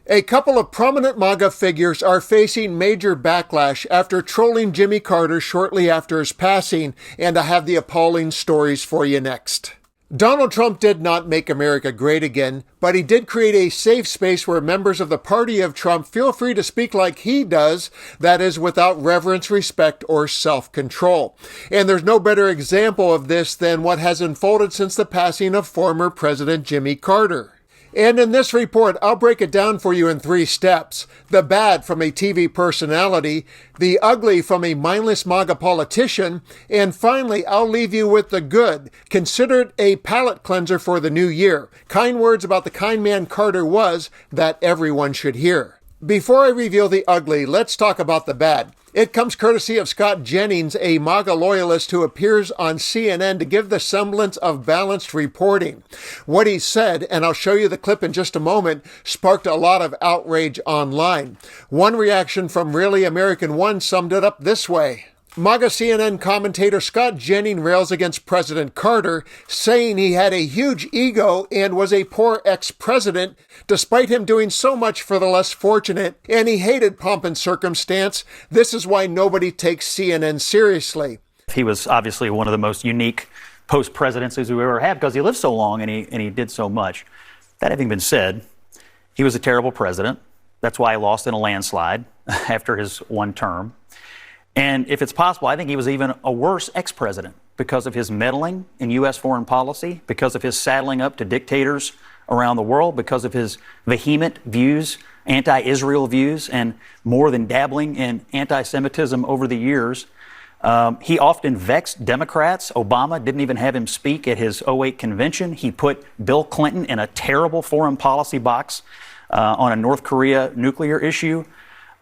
A couple of prominent MAGA figures are facing major backlash after trolling Jimmy Carter shortly after his passing, and I have the appalling stories for you next. Donald Trump did not make America great again, but he did create a safe space where members of the party of Trump feel free to speak like he does, that is, without reverence, respect, or self-control. And there's no better example of this than what has unfolded since the passing of former President Jimmy Carter. And in this report, I'll break it down for you in 3 steps. The bad from a TV personality, the ugly from a mindless MAGA politician, and finally, I'll leave you with the good. Consider it a palate cleanser for the new year. Kind words about the kind man Carter was that everyone should hear. Before I reveal the ugly, let's talk about the bad. It comes courtesy of Scott Jennings, a MAGA loyalist who appears on CNN to give the semblance of balanced reporting. What he said, and I'll show you the clip in just a moment, sparked a lot of outrage online. One reaction from Really American One summed it up this way. MAGA CNN commentator Scott Jennings rails against President Carter, saying he had a huge ego and was a poor ex-president, despite him doing so much for the less fortunate, and he hated pomp and circumstance. This is why nobody takes CNN seriously. He was obviously one of the most unique post-presidencies we ever had because he lived so long and he did so much. That having been said, he was a terrible president. That's why he lost in a landslide after his one term. And if it's possible, I think he was even a worse ex-president because of his meddling in U.S. foreign policy, because of his saddling up to dictators around the world, because of his vehement views, anti-Israel views, and more than dabbling in anti-Semitism over the years. He often vexed Democrats. Obama didn't even have him speak at his '08 convention. He put Bill Clinton in a terrible foreign policy box on a North Korea nuclear issue.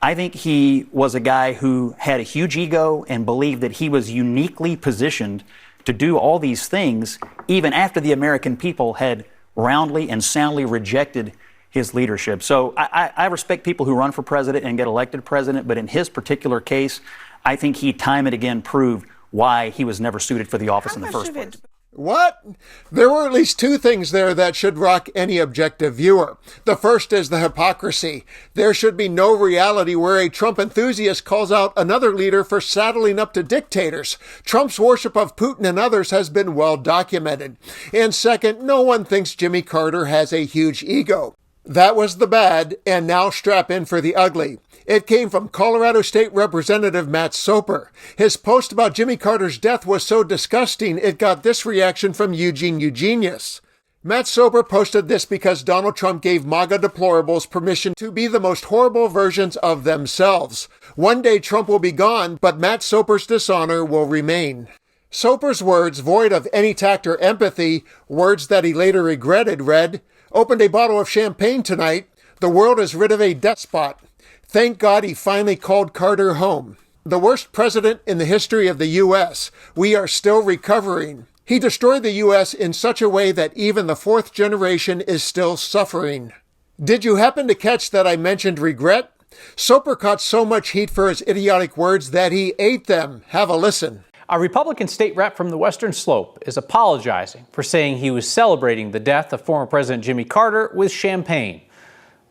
I think he was a guy who had a huge ego and believed that he was uniquely positioned to do all these things, even after the American people had roundly and soundly rejected his leadership. So I respect people who run for president and get elected president, but in his particular case, I think he time and again proved why he was never suited for the office in the first place. What? There were at least 2 things there that should rock any objective viewer. The first is the hypocrisy. There should be no reality where a Trump enthusiast calls out another leader for saddling up to dictators. Trump's worship of Putin and others has been well documented. And second, no one thinks Jimmy Carter has a huge ego. That was the bad, and now strap in for the ugly. It came from Colorado State Representative Matt Soper. His post about Jimmy Carter's death was so disgusting, it got this reaction from Eugene Eugenius. Matt Soper posted this because Donald Trump gave MAGA deplorables permission to be the most horrible versions of themselves. One day Trump will be gone, but Matt Soper's dishonor will remain. Soper's words, void of any tact or empathy, words that he later regretted, read, "Opened a bottle of champagne tonight. The world is rid of a despot. Thank God he finally called Carter home. The worst president in the history of the U.S. We are still recovering. He destroyed the U.S. in such a way that even the 4th generation is still suffering." Did you happen to catch that I mentioned regret? Soper caught so much heat for his idiotic words that he ate them. Have a listen. A Republican state rep from the Western Slope is apologizing for saying he was celebrating the death of former President Jimmy Carter with champagne.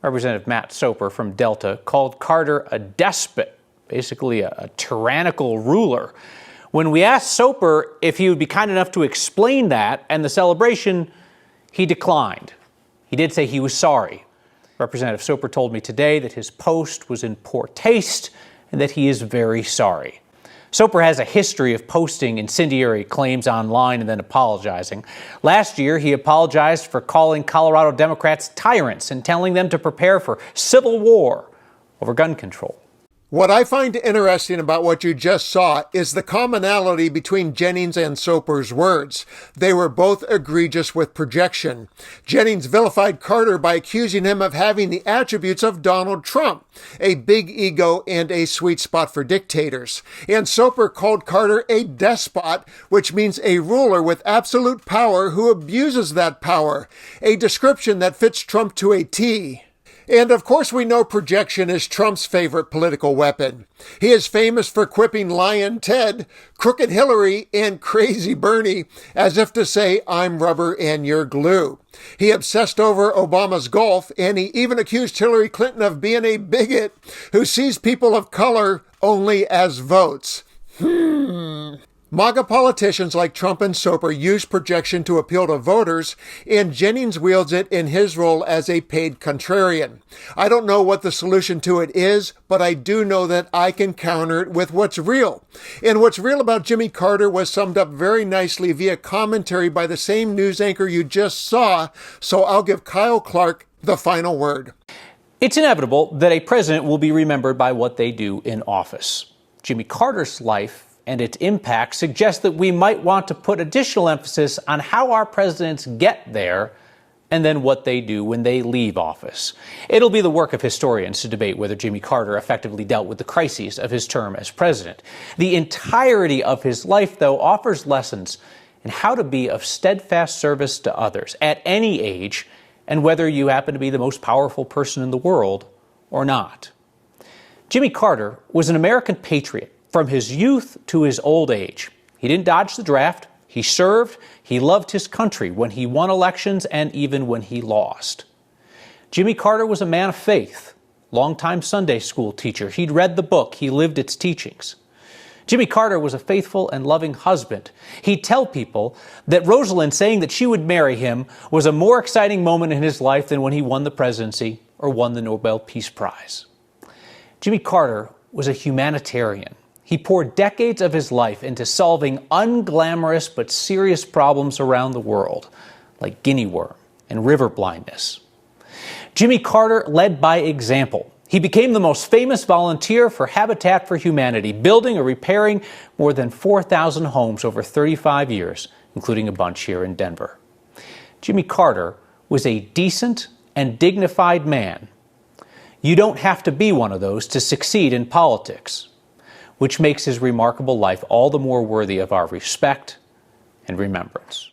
Representative Matt Soper from Delta called Carter a despot, basically a tyrannical ruler. When we asked Soper if he would be kind enough to explain that and the celebration, he declined. He did say he was sorry. Representative Soper told me today that his post was in poor taste and that he is very sorry. Soper has a history of posting incendiary claims online and then apologizing. Last year, he apologized for calling Colorado Democrats tyrants and telling them to prepare for civil war over gun control. What I find interesting about what you just saw is the commonality between Jennings and Soper's words. They were both egregious with projection. Jennings vilified Carter by accusing him of having the attributes of Donald Trump, a big ego and a sweet spot for dictators. And Soper called Carter a despot, which means a ruler with absolute power who abuses that power, a description that fits Trump to a T. And of course we know projection is Trump's favorite political weapon. He is famous for quipping Lion Ted, Crooked Hillary, and Crazy Bernie, as if to say, I'm rubber and you're glue. He obsessed over Obama's golf, and he even accused Hillary Clinton of being a bigot who sees people of color only as votes. MAGA politicians like Trump and Soper use projection to appeal to voters, and Jennings wields it in his role as a paid contrarian. I don't know what the solution to it is, but I do know that I can counter it with what's real. And what's real about Jimmy Carter was summed up very nicely via commentary by the same news anchor you just saw, so I'll give Kyle Clark the final word. It's inevitable that a president will be remembered by what they do in office. Jimmy Carter's life and its impact suggests that we might want to put additional emphasis on how our presidents get there and then what they do when they leave office. It'll be the work of historians to debate whether Jimmy Carter effectively dealt with the crises of his term as president. The entirety of his life, though, offers lessons in how to be of steadfast service to others at any age, and whether you happen to be the most powerful person in the world or not. Jimmy Carter was an American patriot from his youth to his old age. He didn't dodge the draft. He served. He loved his country when he won elections and even when he lost. Jimmy Carter was a man of faith, longtime Sunday school teacher. He'd read the book. He lived its teachings. Jimmy Carter was a faithful and loving husband. He'd tell people that Rosalind saying that she would marry him was a more exciting moment in his life than when he won the presidency or won the Nobel Peace Prize. Jimmy Carter was a humanitarian. He poured decades of his life into solving unglamorous but serious problems around the world, like guinea worm and river blindness. Jimmy Carter led by example. He became the most famous volunteer for Habitat for Humanity, building or repairing more than 4,000 homes over 35 years, including a bunch here in Denver. Jimmy Carter was a decent and dignified man. You don't have to be one of those to succeed in politics, which makes his remarkable life all the more worthy of our respect and remembrance.